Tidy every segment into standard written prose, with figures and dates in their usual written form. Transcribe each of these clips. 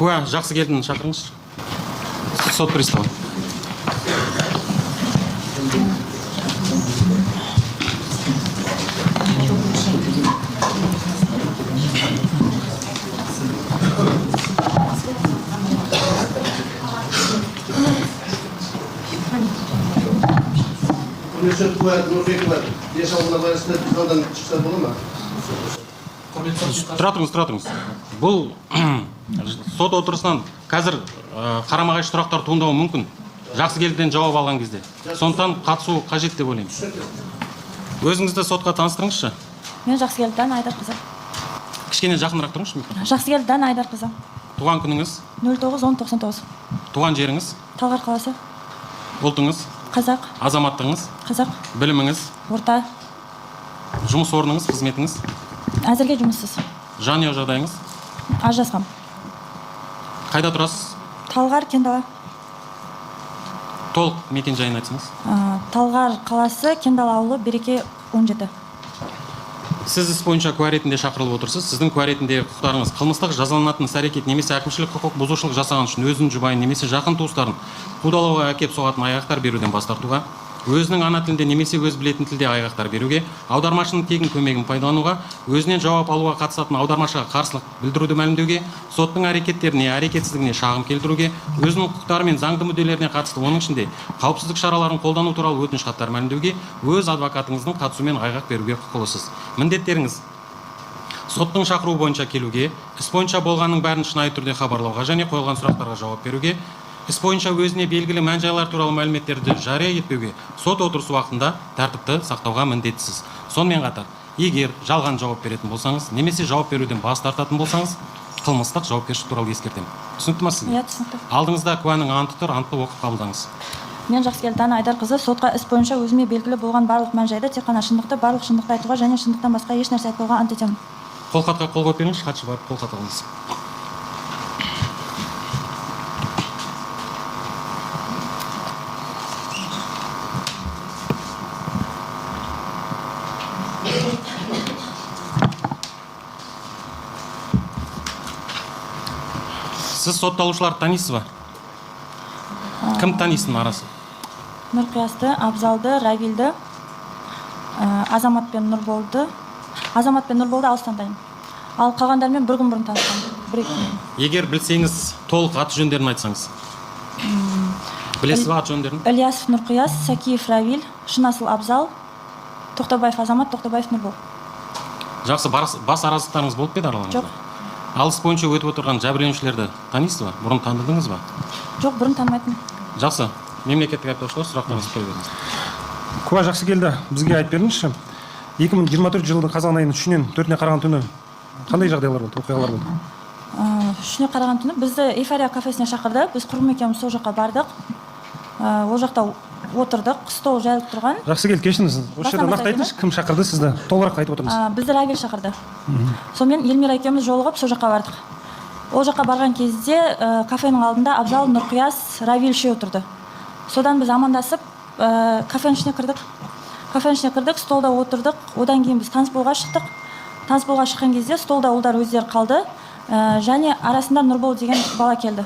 Куә, жақсы келдің, шақырыңызшы. Сот приставы. Тұра тұрыңыз. Бұл сот отырысынан қазір қарама-қайшы сұрақтар туындауы мүмкін. Жақсы келдіден жауап алған кезде. Сондықтан қатысу қажет деп ойлаймын. Өзіңізді сотқа таныстырыңызшы. Мен Жақсыкелдіден Айдарқызы. Кішкене жақынырақ тұрыңызшы микрофон. Жақсыкелдіден Айдарқызы. Туған күніңіз? 09-10-99. Туған жеріңіз? Талғар қаласы. Ұлтыңыз? Қазақ. Азаматтығыңыз? Қазақ. Біліміңіз? Орта. Жұмыс орныңыз, қызметіңіз? Әзірге жұмыссыз. Жанұя жағдайыңыз? Ажырасқам. Қайда тұрасыз? Талғар, Кендала. Толық мекен жайын айтсаңыз. Талғар қаласы, Кендала ауылы, Береке 17. Сіз іс бойынша куә ретінде шақырылып отырсыз. Сіздің куә ретіндегі құқықтарыңыз қылмыстық жазаланатын іс-әрекет немесе әкімшілік құқық бұзушылық жасаған үшін өзінің жұбайын немесе жақын туыстарын қудалауға әкеп соғатын айғақтар беруден бас тартуға, өзінің ана тілінде немесе өз білетін тілде айғақтар беруге, аудармашының тегін көмегін пайдалануға, өзінен жауап алуға қатысатын аудармашыға қарсылық білдіруді мәлімдеуге, соттың әрекеттеріне, әрекетсіздігіне шағым келтіруге, өзінің құқықтары мен заңды мүдделеріне қатысты, оның ішінде қауіпсіздік шараларын қолдану туралы өтініш хаттар мәлімдеуге, өз адвокатыңыздың қатысуымен айғақ беруге құқылысыз. Міндеттеріңіз: соттың шақыруы бойынша келуге, іс бойынша болғанның бәрін шынайы түрде хабарлауға және қойылған сұрақтарға жауап беруге, іс бойынша өзіне белгілі мән-жайлар туралы мәліметтерді жария етпеуге, сот отырысы уақытында тәртіпті сақтауға міндеттісіз. Сонымен қатар, егер жалған жауап беретін болсаңыз, немесе жауап беруден бас тартатын болсаңыз, қылмыстық жауапкершілік туралы ескертемін. Түсінікті ме сізге? Иә, түсінікті. Алдыңызда куәнің анты тұр, антты оқып қабылдаңыз. Мен Жақсыкелдіден Айдарқызы, сотқа іс бойынша өзіме белгілі болған барлық мән-жайды тек қана шындықты, барлық шындықты айтуға және шындықтан басқа еш нәрсе айтпауға ант етемін. Қолхатқа қол қойып беріңізші, хатшы барып қолхат алыңыз. Сіз сотталушыларды танисыз ба? Кім танисың арасы? Нұрқиясты, Абзалды, Равилді, Азамат пен Нұрболды. Азамат пен Нұрболды алыстан танимын. Ал қалғандармен бір күн бұрын танысқанмын. Егер білсеңіз, толық аты жөндерін айтсаңыз. Білесіз ба аты жөндерін? Ильясов Нұрқияс, Сакиев Равил, Шынасыл Абзал, Тоқтабаев Азамат, Тоқтабаев Нұрбол. Жақсы, бас араздықтарыңыз болып па еді араларыңызда? Жоқ. Алыс бойынша өтіп отырған жәбірленушілерді танисыз ба? Бұрын таныдыңыз ба? Жоқ, бұрын танымайтын. Жақсы, мемлекеттік айыптаушылар, сұрақтарыңызды қоя беріңіз. Куә Жақсыкелді, бізге айтып беріңізші. 2024 жылдың қазан айының 3-нен 4-не қараған түні қандай жағдайлар болды, оқиғалар болды? 3-не қараған түні бізді Эйфория кафесіне шақырды. Біз құрбым екеуміз сол жаққа бардық. Ол жақта отырдық, стол жайылып тұрған. Жақсыкелді, кешіріңіз, осы жерде нақты айтыңызшы, кім шақырды сізді? Толығырақ айтып отырыңыз. Бізді Равил шақырды. Сонымен Эльмира екеуміз жолығып сол жаққа бардық. Ол жаққа барған кезде кафенің алдында Абзал, Нұрқияс, Равил үшеу отырды. Содан біз амандасып кафенің ішіне кірдік. Столда отырдық. Одан кейін біз танысболға шықтық. Танысболға шыққан кезде столда олар өздері қалды. Және арасында Нұрбол деген бала келді.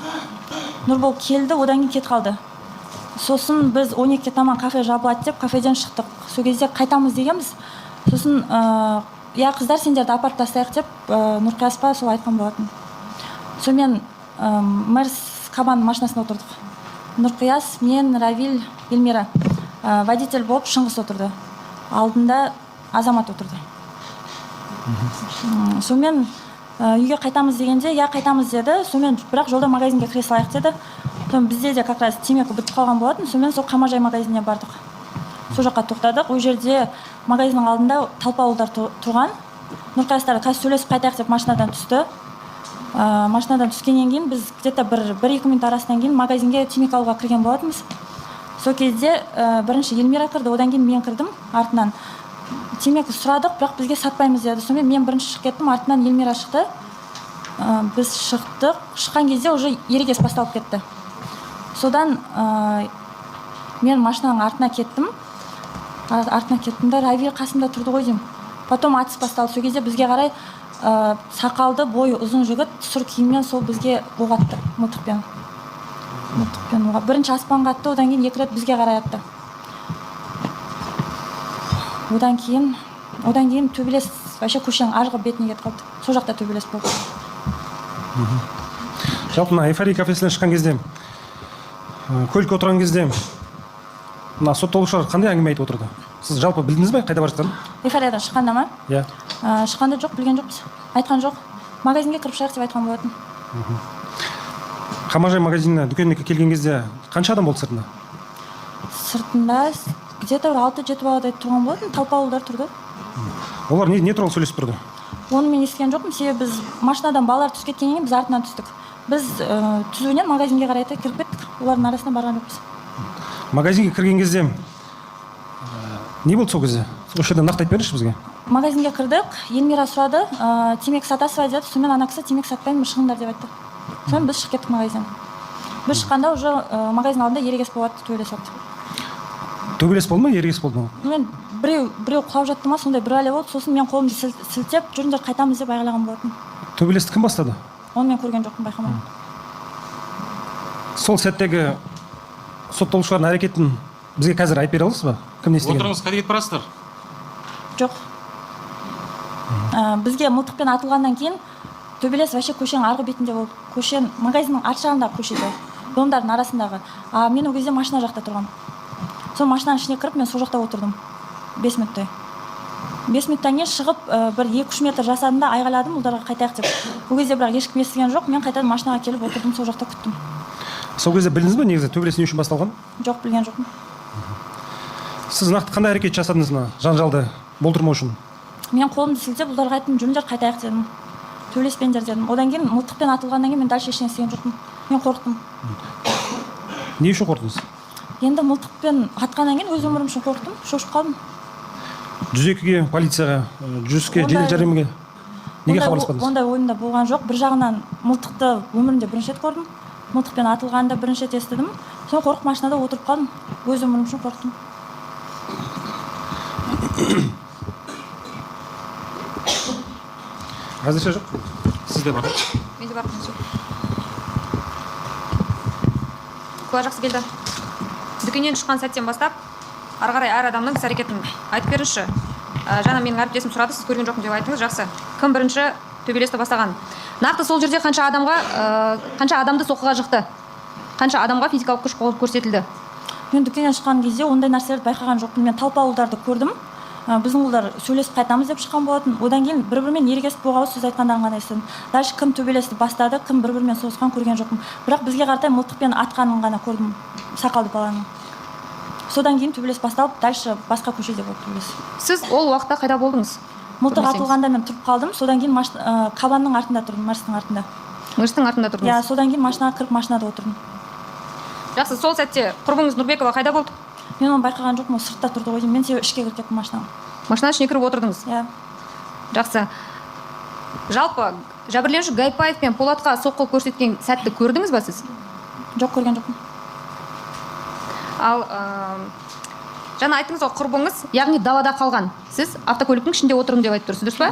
Нұрбол келді, одан кейін кетіп қалды. Сосын біз 12-ке таман кафе жабылады деп кафеден шықтық. Сол кезде қайтамыз дегенбіз. Сосын я қыздар, сендерді апарып тастайық деп Нұрқияс па сол айтқан болатын. Сонымен Мерс Кабан машинасына отырдық. Нұрқияс, мен, Равил, Эльмира. Водитель болып Шыңғыс отырды. Алдында Азамат отырды. Сонымен үйге қайтамыз дегенде, я қайтамыз деді. Сонымен бірақ жолда магазинге кіре салайық деді. Бізде де как раз темекі бітіп қалған болатын. Сонымен сол Қамажай магазиніне бардық. Сол жаққа тоқтадық. Ол жерде магазиннің алдында талпауылдар тұрған. Нұрқиястар қазір сөйлесіп қайтайық деп машинадан түсті. Машинадан түскеннен кейін біз где-то 1-2 минут арасынан кейін магазинге темекі алуға кірген болатынбыз. Сол кезде бірінші Эльмира кірді, одан кейін мен кірдім артынан. Темекі сұрадық, бірақ бізге сатпаймыз деді. Сонымен мен бірінші шығып кеттім, артынан Эльмира шықты. Біз шықтық. Шыққан кезде уже ерегес басталып кетті. Содан мен машинаның артына кеттім. Артына кеттім де Равил қасымда тұрды ғой деймін. Потом атыс басталды. Сол кезде бізге қарай сақалды, бойы ұзын жігіт сұр киіммен сол бізге оқ атты, мылтықпен оқ. Бірінші аспанға атты, одан кейін 2 рет бізге қарай атты. Одан кейін төбелес вообще көшенің арғы бетіне кетіп қалды. Сол жақта төбелес болды. Жалпы мына эйфория кафесінен шыққан кезде, көлікке отырған кезде мына сотталушылар қандай әңгіме айтып отырды? Сіз жалпы білдіңіз бе қайда бара жатқанын? Эйфориядан шыққанда ма? Иә. Шыққанда жоқ, білген жоқпыз. Айтқан жоқ. Магазинге кіріп шығайық деп айтқан болатын. Қамажай магазиніне, дүкеніне келген кезде қанша адам болды сыртында? Сыртында где-то 6-7 баладай тұрған болатын, талпаулдар тұрды. Олар не туралы сөйлесіп тұрды? Оны мен естіген жоқпын, себебі біз машинадан балалар түсіп кеткеннен кейін біз артынан түстік. Біз түзуінен магазинге қарай кіріп кеттік, олардың арасына барған жоқпыз. Магазинге кірген кезде не болды сол кезде? Осы жерде нақты айтып беріңізші бізге. Магазинге кірдік, Елмира сұрады, темекі сатасыз ба деді, сонымен ана кісі темекі сатпаймын, шығыңдар деп айтты. Сонымен біз шығып кеттік магазиннен. Біз шыққанда уже магазин алдында ерегес болады, төбелес болды. Төбелес болды ма, ерегес болды ма? Мен біреу құлап жатты ма, сондай бір әле болды, сосын мен қолымды сілтеп, жүріңдер қайтамыз деп айғайлаған болатын. Төбелесті кім бастады? Оны мен көрген жоқпын, байқамадым. Сол сәттегі сотталушылардың әрекетін бізге қазір айтып бере аласыз ба? Кім не істеген? Отырыңыз, қайда кетіп барасыздар? Жоқ. Бізге мылтықпен атылғаннан кейін төбелес вообще көшенің арғы бетінде болды. Көшенің магазиннің арт жағындағы көшеде, домдардың арасындағы. Мен ол кезде машина жақта тұрғам. Сол машинаның ішіне кіріп, мен сол жақта отырдым. 5 минуттай. 5 минуттан кейін шығып, бір 2-3 метр жасадым да айғайладым ұлдарға қайтайық деп. Ол кезде бірақ ешкім естіген жоқ, мен қайтадан машинаға келіп отырдым, сол жақта күттім. Сол кезде білдіңіз бе негізі төбелес не үшін басталған? Жоқ, білген жоқпын. Сіз нақты қандай әрекет жасадыңыз мына жанжалды болдырмау үшін? Мен қолымды сілтеп ұлдарға айттым, жүріңдер қайтайық дедім. Төбелеспеңдер дедім. Одан кейін мылтықпен атылғаннан кейін мен дальше ештеңе істеген жоқпын. Мен қорықтым. Не үшін қорықтыңыз? Енді мылтықпен атқаннан кейін өз өмірім үшін қорықтым, шошып қалдым. 102-ге, полицияға, 100-ге, жедел жәрдемге неге хабарласпадыңыз? Ондай ойымда болған жоқ. Бір жағынан мылтықты өмірімде бірінші рет көрдім. Мылтықпен атылғанда бірінші рет естідім. Соң қорқып машинада отырып қалдым. Өз өмірім үшін қорықтым. Әзірше жоқ? Сізде бар? Менде бар. Куә жақсы келді. Дүкеннен шыққан сәттен бастап, ары қарай әр адамның іс-әрекетін айтып беріңізші. Жаңа менің әріптесім сұрады, сіз көрген жоқпын деп айттыңыз, жақсы. Кім бірінші төбелесті бастаған? Нақты сол жерде қанша адамды соққыға жықты? Қанша адамға физикалық күш көрсетілді? Мен дүкеннен шыққан кезде ондай нәрселерді байқаған жоқпын. Мен талпаулдарды көрдім. Біздің ұлдар сөйлесіп қайтамыз деп шыққан болатын. Одан кейін бір-бірімен ерегесіп болғалы сөз айтқандарын ғана естідім. Дальше кім төбелесті бастады, кім бір-бірімен соғысқан көрген жоқпын. Бірақ бізге қаратай мылтықпен атқанын ғана көрдім, сақалды баланың. Содан кейін төбелес басталып, дальше басқа көшеде болды төбелес. Сіз ол уақытта қайда болдыңыз? Мылтық атылғанда мен тұрып қалдым. Содан кейін кабанның артында тұрдым, Мерстің артында. Мерстің артында тұрдыңыз? Иә, содан кейін машинаға кіріп машинада отырдым. Жақсы, сол сәтте құрбыңыз Нұрбекова қайда болды? Мен оны байқаған жоқпын, ол сыртта тұрды ғой деймін. Мен себебі ішке кіріп кеттім машинаға. Машина ішіне кіріп отырдыңыз? Иә. Жақсы. Жалпы жәбірленуші Гайпаев пен Полатқа соққы көрсеткен сәтті көрдіңіз ба сіз? Жоқ, көрген жоқпын. Ал жаңа айттыңыз ғой, құрбыңыз, яғни далада қалған. Сіз автокөліктің ішінде отырдым деп айтып тұрсыз, дұрыс па?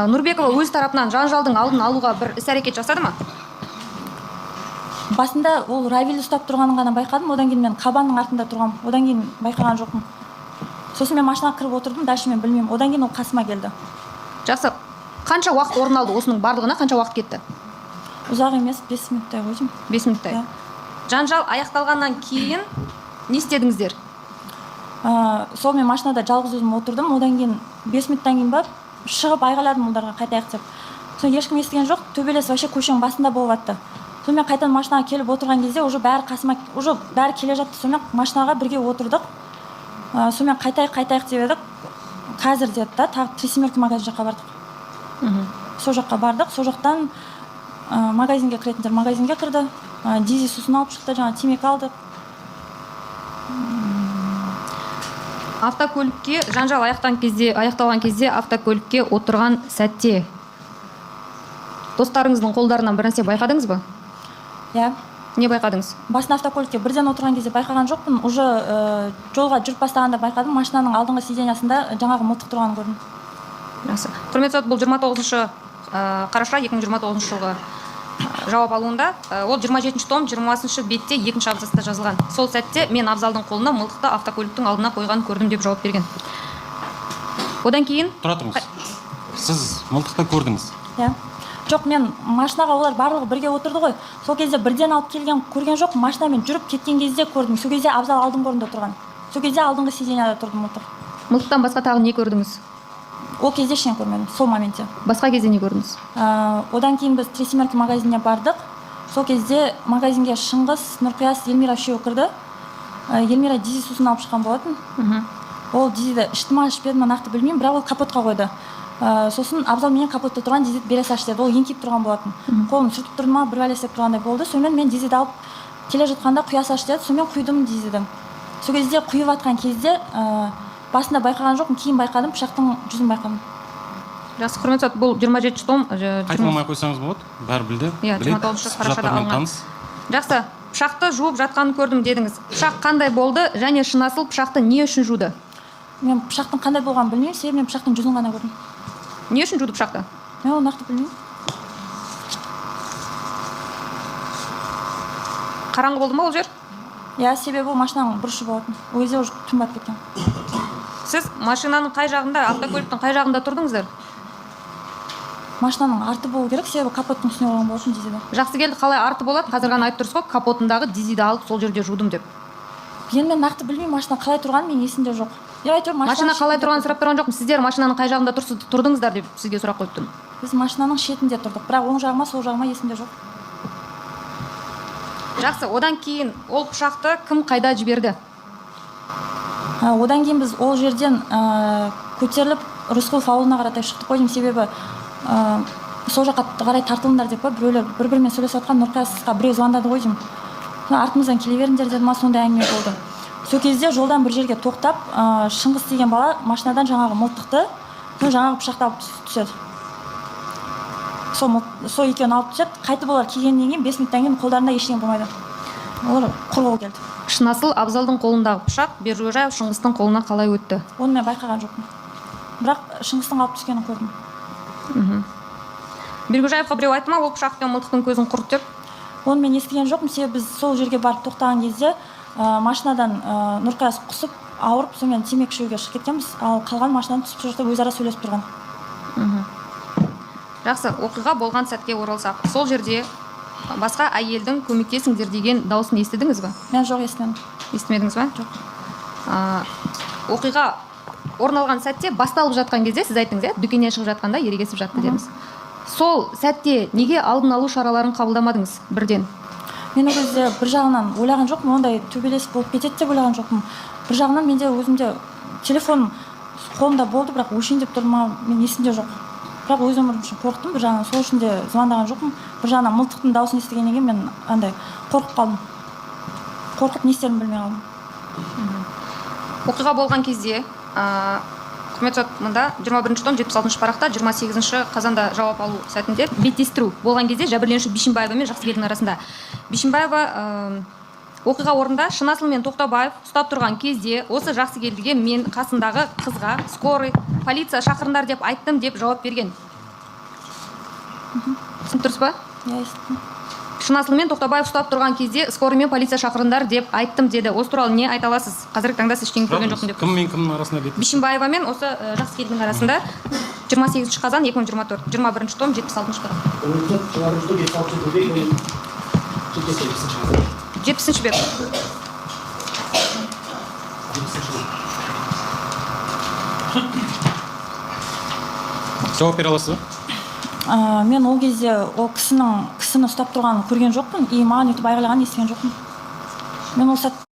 Нұрбекова өз тарапынан жанжалдың алдын алуға бір іс-әрекет жасады ма? Басында ол Равиль ұстап тұрғанын ғана байқадым, одан кейін мен кабанның артында тұрғам, одан кейін байқаған жоқпын. Сосын мен машинаға кіріп отырдым, дальше мен білмеймін. Одан кейін ол қасыма келді. Жақсы. Қанша уақыт орын алды осының барлығына, қанша уақыт кетті? Ұзақ емес, 5 минуттай ғой деймін. 5 минуттай. Жанжал аяқталғаннан кейін не істедіңіздер? Сол мен машинада жалғыз өзім отырдым, одан кейін 5 минуттан кейін барып шығып айғайладым ұлдарға қайтайық деп. Соң ешкім естіген жоқ, төбелес вообще көшенің басында болып жатты. Сонымен қайтадан машинаға келіп отырған кезде уже бәрі қасыма, уже бәрі келе жатты. Сонымен машинаға бірге отырдық. Сонымен қайтайық деп едік. Қазір деді да, тағы 3 магазин жаққа бардық. Сол жаққа бардық, сол жақтан магазинге кіретіндер магазинге кірді. Дизи сусын алып шықты, жаңа темекі алдық. Автокөлікке жанжал аяқталған кезде автокөлікке отырған сәтте достарыңыздың қолдарынан бір нәрсе байқадыңыз ба? Иә. Не байқадыңыз? Басын автокөлікке бірден отырған кезде байқаған жоқпын. Уже жолға жүріп бастағанда байқадым, машинаның алдыңғы сиденьясында жаңағы мылтық тұрғанын көрдім. Жақсы. Құрметті сот, бұл 29 қараша 2029 жылғы жауап алуында ол 27 том 20 бетте 2 абзацта жазылған. Сол сәтте мен Абзалдың қолына мылтықты автокөліктің алдына қойғанын көрдім деп жауап берген. Одан кейін Тұра тұрыңыз. Сіз мылтықты көрдіңіз. Иә. Жоқ, мен машинаға олар барлығы бірге отырды ғой. Сол кезде бірден алып келген көрген жоқ, машинамен жүріп кеткен кезде көрдім. Сол кезде Абзал алдыңғы орында тұрған. Сол кезде алдыңғы сиденьяда тұрды мылтық. мылтықтан басқа тағы не көрдіңіз? Ол кезде ештеңе көрмедім, сол моментте. Басқа кезде не көрдіңіз? Одан кейін біз Тресимерки магазиніне бардық. Сол кезде магазинге Шыңғыс, Нұрқияс, Елмира үшеуі кірді. Елмира дизи сусын алып шыққан болатын. Ол дизиді ішті ма ішпеді ма нақты білмеймін, бірақ ол капотқа қойды. Сосын Абзал менен капотта тұрған дизиді бере саш деді. Ол еңкейіп тұрған болатын. Қолын сүртіп тұрды ма, бір бәле істеп тұрғандай болды. Сонымен мен дизиді алып келе жатқанда құя саш деді. Сонымен құйдым дизиді. Сол кезде құйып жатқан кезде басында байқаған жоқпын, кейін байқадым, пышақтың жүзін байқадым. Жақсы, құрметті сот, бұл 27 том Қайталамай қойсаңыз болады, бәрі білді. Иә, 29 қарашада алынған. Жақсы, пышақты жуып жатқанын көрдім дедіңіз. Пышақ қандай болды және Шынасыл пышақты не үшін жуды? Мен пышақтың қандай болғанын білмеймін, себебі мен пышақтың жүзін ғана көрдім. Не үшін жуды пышақты? Мен оны нақты білмеймін. Қараңғы болды ма ол жер? Иә, себебі ол машинаның бұрышы болатын. Ол кезде уже түн батып кеткен. Сіз машинаның қай жағында, автокөліктің қай жағында тұрдыңыздар? Машинаның арты болу керек, себебі капоттың үстіне қойған болатын дизиді. Жақсы келді, қалай арты болады? Қазір ғана айтып тұрсыз ғой, капотындағы дизиді алып сол жерде жудым деп. Енді мен нақты білмеймін, машина қалай тұрғанын мен есімде жоқ. Машина қалай тұрғанын сұрап тұрған жоқпын. Сіздер машинаның қай жағында тұрдыңыздар деп сізге сұрақ қойып тұрмын. Біз машинаның шетінде тұрдық, бірақ оң жағыма, сол жағыма есімде жоқ. Жақсы, одан кейін ол пышақты кім қайда жіберді? Одан кейін біз ол жерден көтеріліп Рысқұлов ауылына қаратай шықтық қой деймін, себебі сол жаққа қарай тартылыңдар деп біреулер бір-бірімен сөйлесіп жатқан. Нұрқиясқа біреу звондады ғой деймін. Артымыздан келе беріңдер деді ма, сондай әңгіме болды. Сол кезде жолдан бір жерге тоқтап, Шыңғыс деген бала машинадан жаңағы мылтықты, жаңағы пышақты алып түседі. Сол екеуін алып түседі. Қайтып олар келгеннен кейін 5 минуттан кейін қолдарында ештеңе болмайды. Олар құр келді. Шынасыл Абзалдың қолындағы пышақ Бержужаев Шыңғыстың қолына қалай өтті? Оны мен байқаған жоқпын. Бірақ Шыңғыстың алып түскенін көрдім. Бержужаевқа біреу айтты ма, ол пышақпен мылтықтың көзін құрт деп? Оны мен естіген жоқпын, себебі біз сол жерге барып тоқтаған кезде машинадан Нұрқияс құсып, ауырып, сонымен темекі шегуге шығып кеткенбіз, ал қалған машинадан түсіп сол жақта өзара сөйлесіп тұрған. Жақсы, оқиға болған сәтке оралсақ, сол жерде басқа әйелдің көмектесіңдер деген дауысын естідіңіз бе? Мен жоқ, естімедім. Естімедіңіз бе? Жоқ. Оқиға орын алған сәтте басталып жатқан кезде сіз айттыңыз, дүкеннен шығып жатқанда ерегесіп жатты дедіңіз. Сол сәтте неге алдын алу шараларын қабылдамадыңыз бірден? Мен ол кезде бір жағынан ойлаған жоқпын, ондай төбелес болып кетеді деп ойлаған жоқпын. Бір жағынан менде өзімде телефон қолымда болды, бірақ өшейін деп тұрды ма, мен есімде жоқ. Бірақ өз өмірім үшін қорықтым, бір жағынан сол үшін де звондаған жоқпын. Бір жағынан мылтықтың дауысын естігеннен кейін мен андай қорқып қалдым. Қорқып не істерімді білмей қалдым. Оқиға болған кезде құрметті сот, мында 21 том 76 парақта 28 қазанда жауап алу сәтінде беттестіру болған кезде жәбірленуші Бишімбаева мен Жақсыгелдің арасында. Бишімбаева оқиға орнында Шынасыл мен Тоқтабаев ұстап тұрған кезде осы Жақсыгелдіге мен қасындағы қызға скорый, полиция шақырыңдар деп айттым деп жауап берген. Түсініп тұрсыз ба? Иә, естідім. Шынасыл мен Тоқтабаев ұстап тұрған кезде скорый мен полиция шақырыңдар деп айттым деді. Осы туралы не айта аласыз? Қазіргі таңда сіз ештеңе көрген жоқпын деп. Кім мен кімнің арасында бет? Бишімбаева мен осы Жақсыгелдің арасында 28 қазан 2024, 21 том 76 парақ. 70 бет. Жауап бере аласыз ба? Мен ол кезде ол кісіні ұстап тұрғанын көрген жоқпын, и маған өйтіп айғайлағанын естіген жоқпын. Мен ол сәт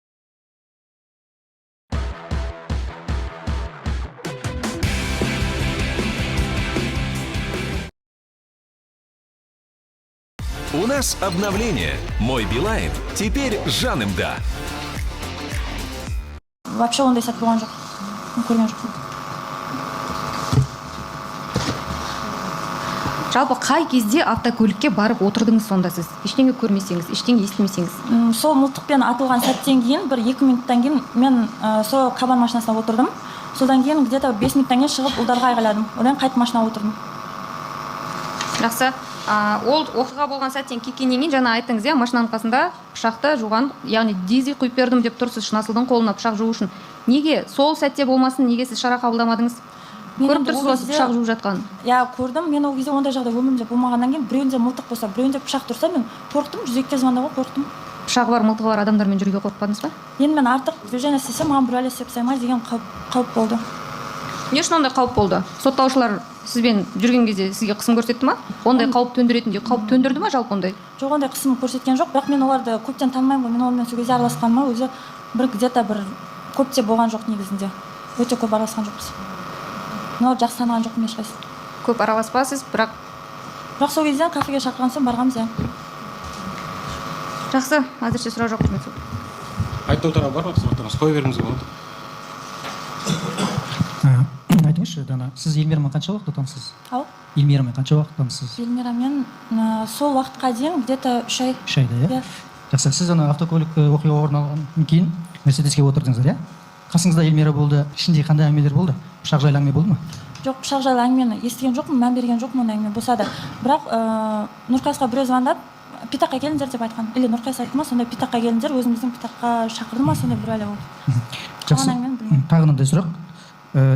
У нас обновление. Мой Билайн теперь Жан МДА. вообще ондай сәт болған жоқ. Мен көрген жоқпын. Жалпы қай кезде автокөлікке барып отырдыңыз сонда сіз? Ештеңе көрмесеңіз, ештеңе естімесеңіз? Сол мылтықпен атылған сәттен кейін, бір 2 минуттан кейін мен сол кабан машинасына отырдым. содан кейін где то 5 минуттан кейін шығып ұлдарға айғайладым, одан қайтып машинаға отырдым. Жақсы. Ол оқиға болған сәттен кеткеннен кейін жаңа айттыңыз, иә, машинаның қасында пышақты жуған, яғни дизель құйып бердім деп тұрсыз Шынасылдың қолына пышақ жуу үшін. Неге сол сәтте болмасын, неге сіз шара қабылдамадыңыз? Көріп тұрсыз осы пышақ жуып жатқанын. Иә, көрдім. Мен ол кезде ондай жағдай өмірімде болмағаннан кейін біреуінде мылтық болса, біреуінде пышақ тұрса, мен қорықтым, 102-ге звондауға қорықтым. Пышағы бар, мылтығы бар адамдармен жүруге қорықпадыңыз ба? Енді мен артық движение істесем, маған біреу әлі істеп тастамай деген қауіп болды. Не үшін ондай қауіп болды? Сотталушылар сізбен жүрген кезде сізге қысым көрсетті ма? Ондай қауіп төндіретіндей қауіп төндірді ма жалпы ондай? Жоқ, ондай қысым көрсеткен жоқ, бірақ мен оларды көптен танымаймын ғой. Мен онымен сол кезде араласқаныма өзі бір где-то бір көпте болған жоқ негізінде. Өте көп араласқан жоқпыз. Men оларды жақсы таныған жоқпын ешқайсысын. Көп араласпасыз, бірақ сол кезден кафеге шақырған соң барғанбыз, иә. Жақсы, әзірше сұрақ жоқ. Айтты отыра бар ма сұрақтарыңыз? Қоя беріңіз болады. Айтыңызшы, Дана, сіз Эльмирамен қанша уақытта танысыз? Ау? Эльмирамен қанша уақытта танысыз? Эльмирамен сол уақытқа дейін где-то 3 ай. 3 айда, иә? Жақсы, сіз ана автокөлік оқиға орын алғаннан кейін Мерседеске отырдыңыздар, иә? Қасыңызда Эльмира болды, ішінде қандай әңгімелер болды? Пышақ жайлы әңгіме болды ма? Жоқ, пышақ жайлы әңгімені естіген жоқпын, мән берген жоқпын ондай әңгіме болса да. Бірақ Нұрқайысқа біреу звондап, Питаққа келіңдер деп айтқан. Или Нұрқайыс айтты ма, сондай Питаққа келіңдер, өзіміздің Питаққа шақырды ма, сондай бір әлі болды. Жақсы, тағы мынандай сұрақ.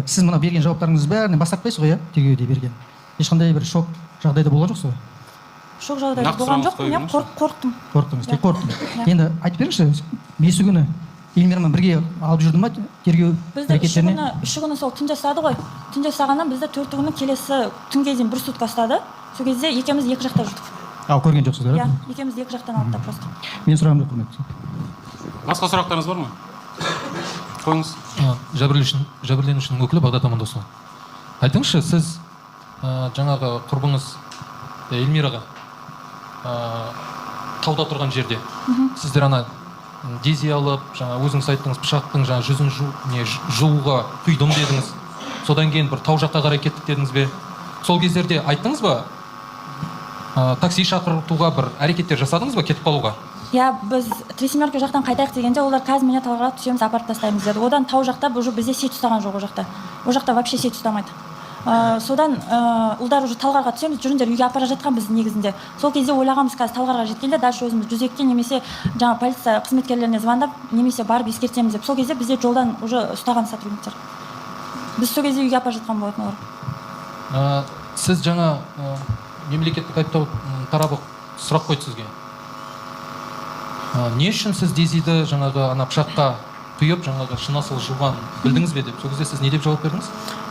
Сіз мына берген жауаптарыңыз бәрінен бас тартпайсыз ғой, иә? Тергеуде берген. Ешқандай бір шок жағдайда болған жоқсыз ба? Шок жағдайда болған жоқпын, мен қорықтым. Қорықтыңыз, тек қорықтым. Енді айтып беріңізші, бесі күні Эльмирамен бірге алып жүрді ма тергеу әрекеттеріне? Бізді үші күні сол түнде ұстады ғой. Түнде ұстағаннан бізді 4 күні келесі түнге дейін 1 сутка ұстады. Сол кезде екеуміз екі жақта жүрдік. Ал көрген жоқсыздар? Иә, екеуміз екі жақтан алды да просто. Мен сұрағым жоқ, құрметті. Басқа сұрақтарыңыз бар ма? Қойыңыз. Жәбірленушінің өкілі Бағдат Амандосұлы. Айтыңызшы, сіз жаңағы құрбыңыз Эльмираға тауда тұрған жерде сіздер ана дези алып, жаңа өзіңіз айттыңыз, пышақтың жаңа жүзін жууға құйдым дедіңіз. Содан кейін бір тау жаққа қарай кеттік дедіңіз бе? Сол кездерде айттыңыз ба? Такси шақыртуға бір әрекеттер жасадыңыз ба кетіп қалуға? Иә, біз Тресемерка жақтан қайтайық дегенде олар қазір мені талғарға түсеміз, апарып тастаймыз деді. Одан тау жақта уже бізде сеч ұстаған жоқ, о жақта вообще сеч ұстамайды. Содан ұлдар уже талғарға түсеміз, жүріңдер, үйге апара жатқан біз негізінде. Сол кезде ойлағанбыз қазір талғарға жеткенде дальше өзіміз 102-ге немесе жаңа полиция қызметкерлеріне звондап, немесе барып ескертеміз деп. Сол кезде бізде жолдан уже ұстаған сотрудниктер. Біз сол кезде үйге апара жатқан болатын олар. Сіз жаңа мемлекеттік айыптау тарабы сұрақ қойды сізге. Не үшін сіз дезиді жаңағы ана пышаққа құйып жаңағы Шынасыл жуған білдіңіз бе деп? Сол кезде сіз не деп жауап бердіңіз?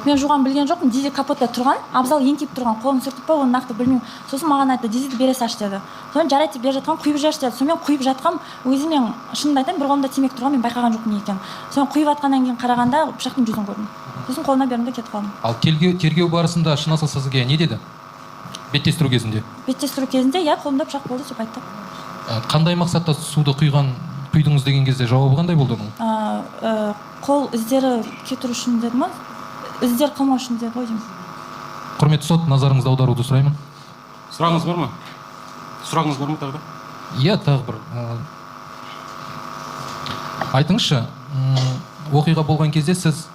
Мен жуған білген жоқпын, дизель капотта тұрған, Абзал еңкейіп тұрған, қолын сүртіп па, оны нақты білмеймін. Сосын маған айтты, дизельді бере саш деді. Сосын жарайды деп бере жатқан, құйып жіберші деді. Сонымен құйып жатқам, өзі мен шынымды айтайын, бір қолымда темекі тұрған, мен байқаған жоқпын не екенін. Сосын құйып жатқаннан кейін қарағанда пышақтың жүзін көрдім. Сосын қолына бердім де кетіп қалдым. Ал тергеу барысында Шынасыл сізге не деді? Беттестіру кезінде? Беттестіру кезінде, иә, қолымда пышақ болды деп айтты. Қандай мақсатта суды құйдыңыз деген кезде жауабы қандай болды оның? Қол іздері кетіру үшін деді ма? Іздер қылмау үшін деді ғой деймін. Құрметті сот, назарыңызды аударуды сұраймын. Сұрағыңыз бар ма? Сұрағыңыз бар ма тағы да? Иә, тағы бір. Айтыңызшы, оқиға болған кезде сіз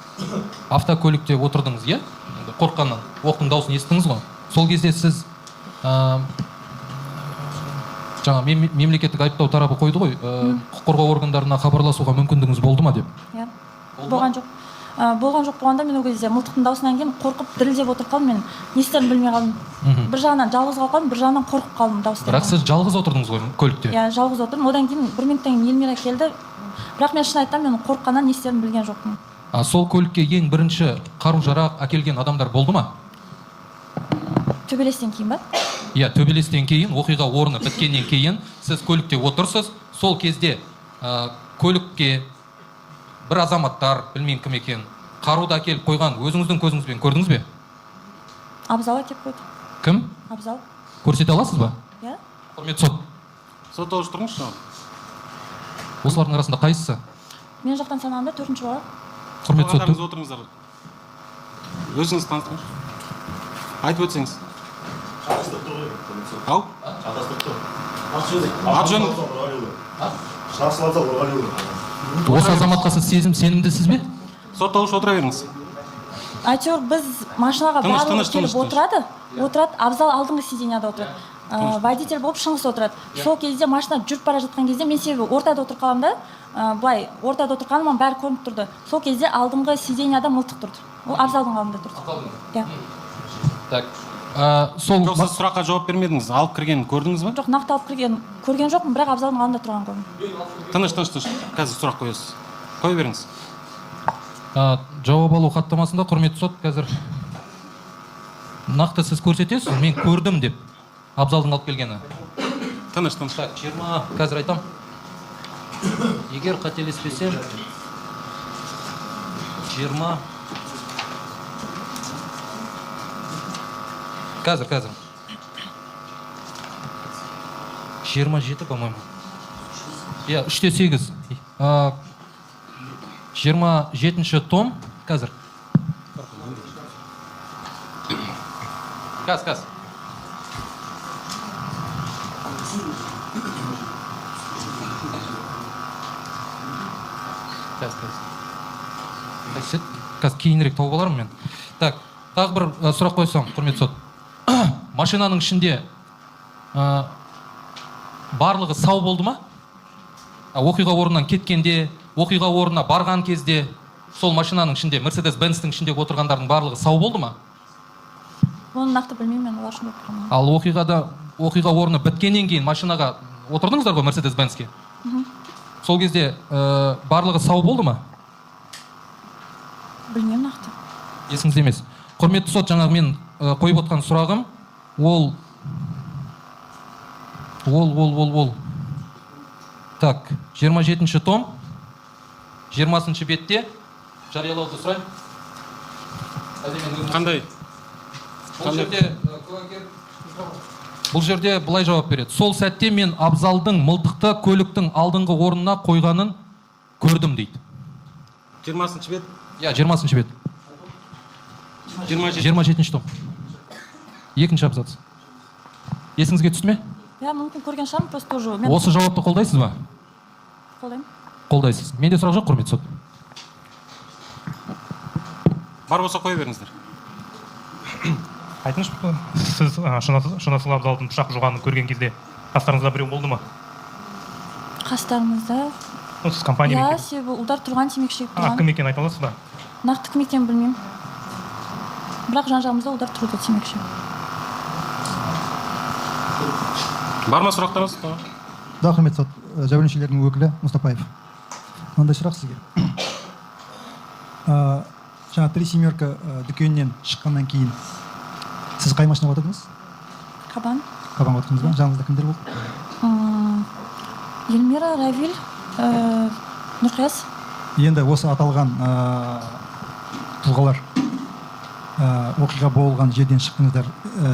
автокөлікте отырдыңыз, иә? Қорыққаннан, оқтың дауысын естіңіз ғой. Сол кезде сіз жаңа мемлекеттік айыптау тарапы қойды ғой, құқық қорғау органдарына хабарласуға мүмкіндігіңіз болды ма деп? Иә, болған жоқ. Болған жоқ болғанда мен ол кезде мылтықтың даусынан кейін қорқып дірілдеп отырып қалдым, мен не істерімді білмей қалдым. Бір жағынан жалғыз қалдым, бір жағынан қорқып қалдым дауыстан. Бірақ сіз жалғыз отырдыңыз ғой көлікте? Иә, жалғыз отырдым. Одан кейін 1 минуттан кейін Эльмира келді. Бірақ мен шын айтсам, мен қорыққаннан не істерімді білген жоқпын. Сол көлікке ең бірінші қару-жарақ әкелген адамдар болды ма? Төбелестен кейін ба? Иә, төбелестен кейін, оқиға орны біткеннен кейін сіз көлікте отырсыз. Сол кезде көлікке бір азаматтар, білмеймін кім екен, қаруды әкеліп қойған өзіңіздің көзіңізбен көрдіңіз бе? Абзал әкеліп қойды. Кім? Абзал. Көрсете аласыз ба? Иә. Құрметті сот. Сотталушы тұрыңызшы. Осылардың арасында қайсысы? Мен жақтан санағанда 4-ші бала. Құрметті сот. Отырыңыздар. Өзіңіз таныстырыңыз. Айтып өтсеңіз. Ау? Ат-жөн. Осы азаматқа сіз сенімдісіз бе? Сотталушы отыра беріңіз. әйтеуір біз машинаға Тыныш, барлығы тыныш, келіп тыныш, отырады, Абзал алдыңғы сиденьяда отырады. Водитель болып Шыңғыс отырады. Сол кезде машина жүріп бара жатқан кезде мен себебі ортада отырып қаламын да, былай ортада отырғаным бәрі көрініп тұрды. Сол кезде алдыңғы сиденьяда мылтық тұрды. Ол Абзалдың алдында тұрды. Иә. Так. Сол Жоқ, сіз сұраққа жауап бермедіңіз. Алып кіргенін көрдіңіз ба? Жоқ, нақты алып көрген жоқпын, бірақ Абзалдың алдында тұрған көрдім. Тыныш. Қазір сұрақ қоясыз. Қоя беріңіз. Жауап алу хаттамасында құрметті сот қазір нақты сіз көрсетесіз, мен көрдім деп Абзалдың алып келгені. Тыныш. Так, 20 қазір айтам. Егер қателеспесем 20 қазір 27, по-моему. Я 3-8. 27-ші том қазір. Қаз. Қазір кейінірек тауып алармын мен. Так, тағы бір сұрақ қойсам, құрметті сот. Машинаның ішінде барлығы сау болды ма? Оқиға орнынан кеткенде, оқиға орнына барған кезде сол машинаның ішінде, Mercedes-Benz-тің ішінде отырғандардың барлығы сау болды ма? Оны нақты білмеймін, мен олар үшін отырмын. Ал оқиға орны біткеннен кейін машинаға отырдыңыздар ғой Mercedes-Benz-ке? Сол кезде барлығы сау болды ма? Білмеймін нақты. Есіңізде емес. Құрметті сот, жаңағы мен қойып отқан сұрағым, ол. Так, 27-ші том, 20-ші бетте жариялауды сұрайын. Қандай? Бұл жерде былай жауап береді. Сол сәтте мен Абзалдың мылтықты көліктің алдыңғы орнына қойғанын көрдім дейді. 20-ші бет? Иә, 20-ші бет. 27-ші том. Екінші абзац. Есіңізге түсті ме? Иә, мүмкін көрген шығармын, просто уже. Осы жауапты қолдайсыз ба? Қолдаймын. Қолдайсыз. Менде сұрақ жоқ, құрметті сот. Бар болса қоя беріңіздер. Айтыңызшы, сіз Шынасыл Абзалдың пышақ жуғанын көрген кезде қастарыңызда біреу болды ма? Қастарымызда? Сіз компания Иә, ме екен? себебі ұлдар тұрған, темекі шегіп тұрған. Кім екенін айта аласыз ба? Нақты кім екенін білмеймін. Бірақ жан-жағымызда ұлдар тұрды, темекі шегіп. Бар ма сұрақтарыңыз? Да, құрметті сот, жәбірленушілердің өкілі Мұстапаев. Мынандай сұрақ сізге. Жаңа 3 семерка дүкенінен шыққаннан кейін сіз қай машинаға отырдыңыз? Қабанға отырдыңыз ба? Жаныңызда кімдер болды? Елмира, Равиль, Нұрқияс. Енді осы аталған тұлғалар оқиға болған жерден шықтыңыздар,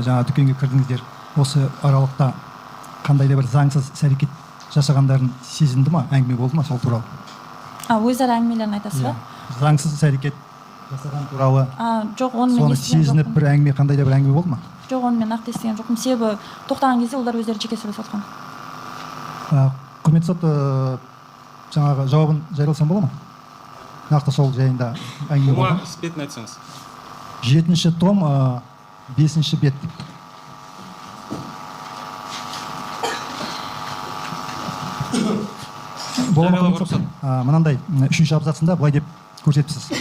жаңа дүкенге кірдіңіздер. Осы аралықта қандай да бір заңсыз әрекет жасағандарын сезінді ма, әңгіме болды ма сол туралы? Өзара әңгімелерін айтасыз ба? Заңсыз әрекет жасаған туралы жоқ, оны мен соны естіген сезініп жоқпын. бір әңгіме, қандай да бір әңгіме болды ма? Жоқ, оны мен нақты естіген жоқпын. Себебі тоқтаған кезде олар өздері жеке сөйлесіп отқан. Құрметті сот, жаңағы жауабын жарияласам бола ма? Нақты сол жайында әңгіме болды ма? Бетін айтсаңыз. 7-ші том, 5-ші бет. Бола ма, құрметті сот? Мынандай 3-ші абзацында былай деп көрсетіпсіз.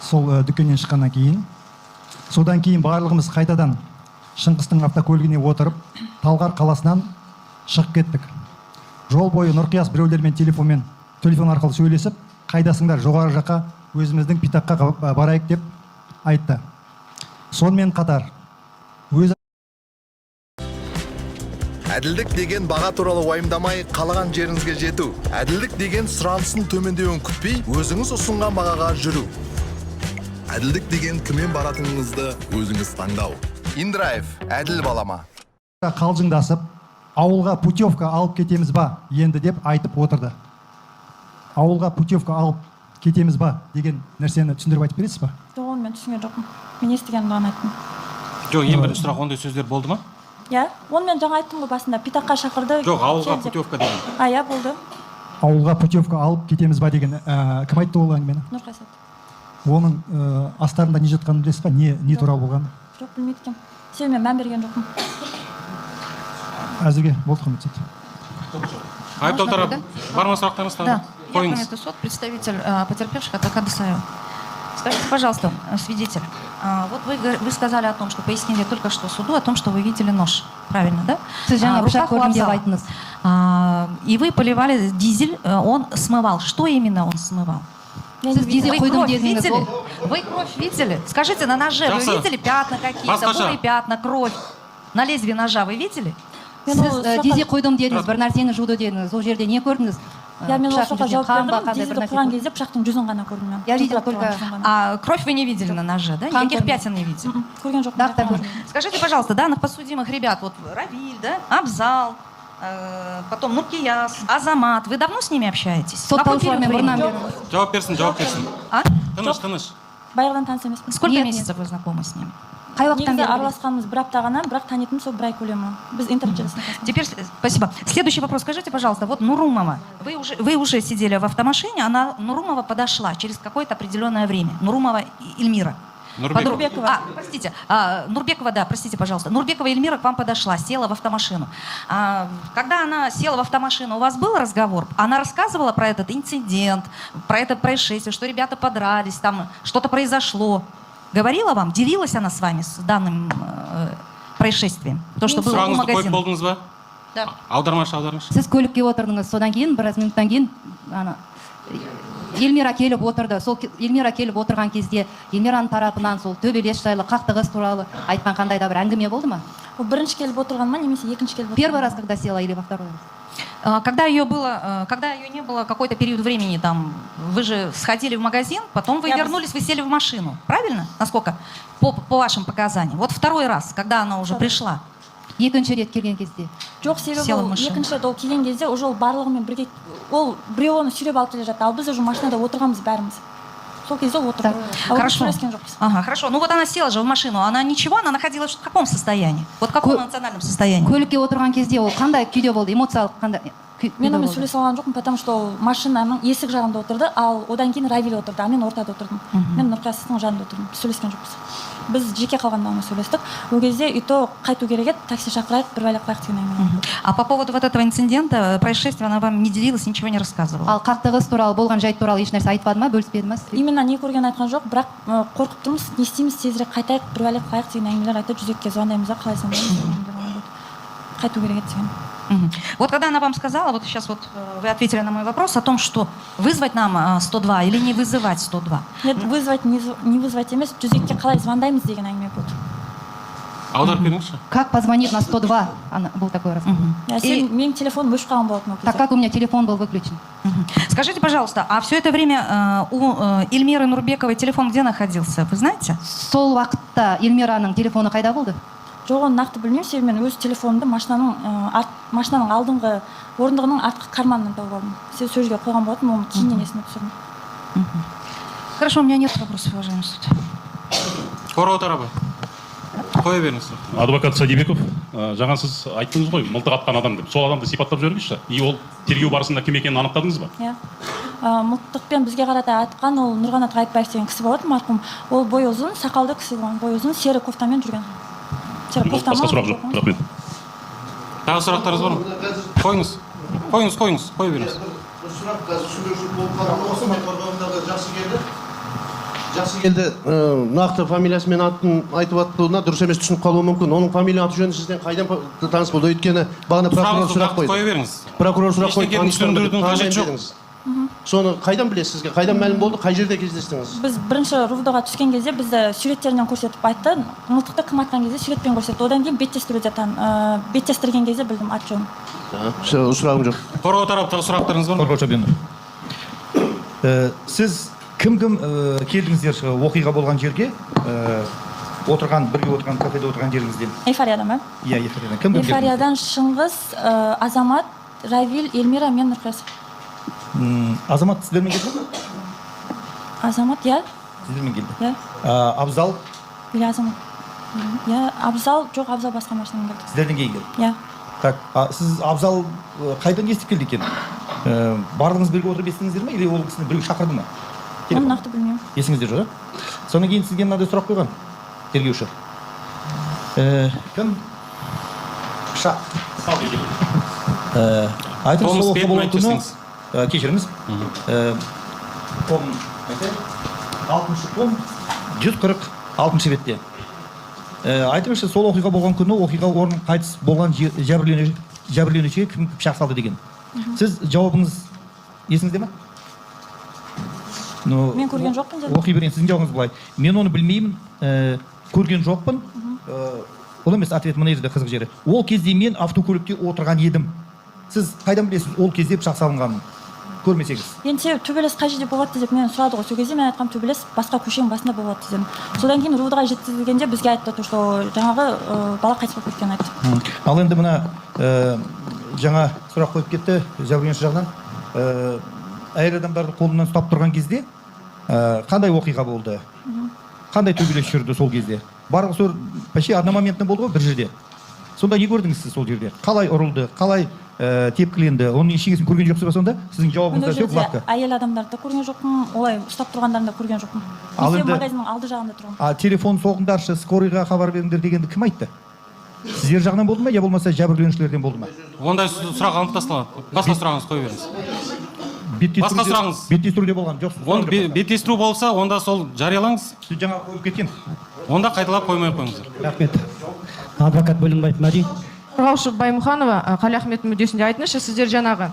Сол дүкеннен шыққаннан кейін, содан кейін барлығымыз қайтадан Шыңғыстың автокөлігіне отырып, Талғар қаласынан шығып кеттік. Жол бойы Нұрқияс біреулермен телефон арқылы сөйлесіп, қайдасыңдар, жоғары жаққа өзіміздің Питаққа барайық деп айтты. Сонымен қатар Әділдік деген баға туралы уайымдамай, қалаған жеріңізге жету. Әділдік деген сұранысын төмендеуін күтпей, өзіңіз ұсынған бағаға жүру. Әділдік деген кіммен баратыныңызды өзіңіз таңдау. Индрайв, әділ балама. қалжыңдасып, ауылға путевка алып кетеміз ба енді деп айтып отырды. Ауылға путевка алып кетеміз ба деген нәрсені түсіндіріп айтып бересіз ба? Жоқ, оны мен түсінген жоқпын. Мен естігенімді ғана айттым. Жоқ, ең бірінші сұрақ, ондай сөздер болды ма? Иә, оны мен жаңа айттым ғой басында, Питаққа шақырды. Жоқ, ауылға путевка деген. Иә, болды. Ауылға путевка алып кетеміз ба деген кім айтты ол әңгімені? Нұрқайсат. оның астарында не жатқанын білесіз ба, не туралы болғаны? жоқ білмейді екенмін себебі мен мән берген жоқпын. Әзірге болды, құрметті сот. Айыптау тарап бар ма сұрақтарыңыз тағы? Да, я Қойыңыз. Құрметті сот, представитель потерпевших от Акадысаева. Скажите, пожалуйста, свидетель, вот вы сказали о том, что пояснили только что суду о том, что вы видели нож, правильно, да? В руках у Абзала. И вы поливали дизель, он смывал. Что именно он смывал? Я не Вы видела. кровь видели? Вы кровь видели? Скажите, на ноже вы Жақсы. видели пятна какие-то, Басқаша. бурые пятна, кровь? На лезвие ножа вы видели? Мен ол Сіз дезек қойдым дедіңіз, бір нәрсені жуды дедіңіз. Ол жерде не көрдіңіз? Я мен ол Пышақтың соқа жүзіне жауап қан ба, бердім. қандай бір Дизельді нәрсе құрған көрдіңіз? кезде пышақтың жүзін ғана көрдім мен. Я видела Жылтырап только- тұрған жүзін ғана. А кровь вы не видели на ноже, да? Қан Никаких көрдім. пятен не видели? Көрген жоқпын. Дақ та көрдім. Скажите, пожалуйста, данных подсудимых ребят, вот Равиль, да, Абзал, потом Нуркияс, Азамат, вы давно с ними общаетесь? Какой период Сотталушылармен бұрыннан времени? бері. Жауап берсін, жауап берсін. А? Тыныш. Байырдан таныс емеспін. Сколько Не, месяцев вы знакомы с ними? Қай уақыттан Негізі бері? араласқанымыз бір апта ғана, бірақ танитынымыз сол бір ай көлемі. Біз интернет желісінде танысқанбыз. Теперь, спасибо. Следующий вопрос. Скажите, пожалуйста, вот Нурумова, вы уже сидели в автомашине, Нурумова подошла через какое-то определенное время. Нурумова Эльмира. Нурбекова. Простите. Нурбекова, да, простите, пожалуйста. Нурбекова Эльмира к вам подошла, села в автомашину. Когда она села в автомашину, у вас был разговор? Она рассказывала про этот инцидент, про это происшествие, что ребята подрались, там что-то произошло. Говорила вам? Делилась она с вами с данным происшествием? То, что было у Сұрағыңызды қойып магазина? болдыңыз ба? Да. Аудармашы. Сіз көлікке отырдыңыз, содан кейін біраз минуттан кейін Эльмира келіп отырды. Сол Эльмира келіп отырған кезде Эльмираның тарапынан сол төбелес жайлы, қақтығыс туралы айтқан қандай да бір әңгіме болды ма? Ол бірінші келіп отырған ма, немесе екінші келіп отырған? Первый раз, когда села, или во второй раз? Когда ее не было какой-то период времени, там, вы же сходили в магазин, потом вы вернулись, вы сели в машину, правильно? Насколько? По вашим показаниям. Вот второй раз, когда она уже пришла. Екінші рет келген кезде. Жоқ, себебі ол екінші рет ол келген кезде уже ол барлығымен бірге, ол біреу оны сүйреп алып келе жатты, ал біз уже машинада отырғанбыз бәріміз. Сол кезде ол отырды. Хорошо. Ага, хорошо. Ну вот она села же в машину, она ничего, она находилась в каком состоянии? Вот в каком эмоциональном состоянии? Көлікке отырған кезде ол қандай күйде болды, эмоциялық қандай? Мен онымен сөйлесе алған жоқпын, потому что ол машинаның есік жағында отырды, ал одан кейін Равиль отырды, а мен ортада отырдым. Мен Нұрқиястың жанында отырдым. Сөйлескен жоқпыз. Біз жеке қалғанда оны сөйлестік. Ол кезде үйто қайту керек еді, такси шақырайық, бір бәле қылайық деген әңгіме. А по поводу вот этого инцидента, происшествия, она вам не делилась, ничего не рассказывала? Ал қақтығыс туралы, болған жайт туралы еш нәрсе айтпады ма, бөліспеді ма? Именно не көрген айтқан жоқ, бірақ қорқып тұрмыз, не істейміз, тезірек қайтайық, бір бәле қылайық деген әңгімелер айтып, жүзекке звондаймыз да, қалай звондаймыз. Қайту керек еді деген. Вот когда она вам сказала, вот сейчас вот вы ответили на мой вопрос о том, что вызвать нам 102 или не вызывать 102. Нет, вызвать, не вызвать емес, жүзекке қалай звондаймыз деген әңгіме болды. Аударып беріңізші. Как позвонить на 102? Был такой разговор. Менің телефоным өшіп қалған болатын. Так как у меня телефон был выключен? Скажите, пожалуйста, а все это время у Эльмиры Нурбековой телефон где находился, вы знаете? Сол уақытта Эльмираның телефоны қайда болды? Жоқ, оны нақты білмеймін, себебі мен өз телефонымды машинаның алдыңғы орындығының артқы карманынан тауып алдым. Сол жерге қойған болатын, оны кейіннен есіме түсірдім. Хорошо, у меня нет вопросов, уважаемый суд. Қорғау тарабы. Қоя беріңіз. Адвокат Садибеков, жаңа сіз айттыңыз ғой, мылтық атқан адам деп. Сол адамды сипаттап жіберіңізші. И ол тергеу барысында кім екенін анықтадыңыз ба? Иә. Мылтықпен бізге қарата атқан ол Нұрғанат Ғайыпбаев деген кісі болатын, марқұм. Ол бойы ұзын, сақалды кісі болған, бойы ұзын, сері кофтамен жүрген. Басқа сұрақ жоқ, рахмет. Тағы сұрақтарыңыз бар ма? Қойыңыз. Қоя беріңіз. Жақсы келді. Нақты фамилиясы мен атын айтып аттığına дұрыс емес түсініп қалуы мүмкін. Оның фамилия аты жөні сізден қайдан таныс болды? Өйткені бағана прокурор сұрақ қойды. Қоя беріңіз. Прокурор сұрақ қойды. Түсіндірудің қажеті жоқ. Соны қайдан білесіз сізге? Қайдан мәлім болды? Қай жерде кездестіңіз? Біз бірінші РУВД-ға түскен кезде бізді суреттерінен көрсетіп айтты. Мылтықты кім атқан кезде суретпен көрсетті. Одан кейін беттестірген кезде білдім ат жөнін. Сұрағым жоқ. Қорғау тараптағы сұрақтарыңыз бар ма? Қорғаушы Абенов. Сіз кім келдіңіздер оқиға болған жерге? Бірге отырған кафеде отырған жеріңізден? Эйфориядан ба? Иә, Эйфориядан. Кім келдіңіздер? Эйфориядан Шыңғыс, Азамат, Равиль, Эльмира, мен Нұрқияс. Азамат сіздермен келді ме? Азамат, иә. Сіздермен келді. Иә. Абзал? Или Азамат. Иә, Абзал, жоқ, Абзал басқа машинамен келді. Сіздерден кейін келді? Иә. Так, сіз Абзал қайдан естіп келді екен? Барлығыңыз бірге отырып естідіңіздер ме, или ол кісіні біреу шақырды ма? оны нақты білмеймін. Есіңізде жоқ, содан кейін сізге мынандай сұрақ қойған тергеуші. Кім? Пышақ. Айтыңыз, сол оқиға болған күні, кешіріңіз, 6-шы том 146-шы бетте. Айтыңызшы, сол оқиға болған күні оқиға орнын қайтыс болған жәбірленушіге кім пышақ салды деген. Сіз жауабыңыз есіңізде ме? Мен көрген жоқпын дедім. Оқи берейін, сіздің жауабыңыз былай. Мен оны білмеймін, көрген жоқпын. Ол емес, ответ мына жерде қызық жері. Ол кезде мен автокөлікте отырған едім. Сіз қайдан білесіз ол кезде пышақ салынғанын? Көрмесеңіз. Енді төбелес қай жерде болады деп мен сұрады ғой. Сол кезде мен айтқам төбелес басқа көшенің басында болады дедім. Содан кейін РУД-ға жеткізілгенде бізге айтты, что жаңағы бала қайтыс болып кеткенін айтты. Ал енді мына жаңа сұрақ қойып кетті жәбірленуші жағынан. Әйел адамдарды қолынан ұстап тұрған кезде қандай оқиға болды? Қандай төбелес жүрді сол кезде? Барлығы сол почти одномоментно болды ғой бір жерде. Сонда не көрдіңіз сіз сол жерде? Қалай ұрылды, қалай тепкіленді? Оның ешкімін көрген жоқсыз ба сонда? Сіздің жауабыңызда все гладко. Әйел адамдарды көрген жоқпын, олай ұстап тұрғандарын да көрген жоқпын. Мен магазиннің алды жағында тұрмын. Телефон соғыңдаршы, скорыйға хабар беріңдер дегенді кім айтты? Сіздер жағынан болды ма, я болмаса жәбірленушілерден болды ма? Ондай сұрақ алынып тасталады. Басқа сұрағыңыз қой беріңіз. Басқа сұрағыңыз. Беттестіруде болған жоқсыз. Беттестіру болса, онда сол жариялаңыз. Сіз жаңа қойып кеткен. Онда қайталап қоймай қойыңыздар. Рахмет. Адвокат Бөлінбаев Мәди. Қорғаушы Баймұханова, Қали Ахмет мүддесінде айтыңызшы, сіздер жаңағы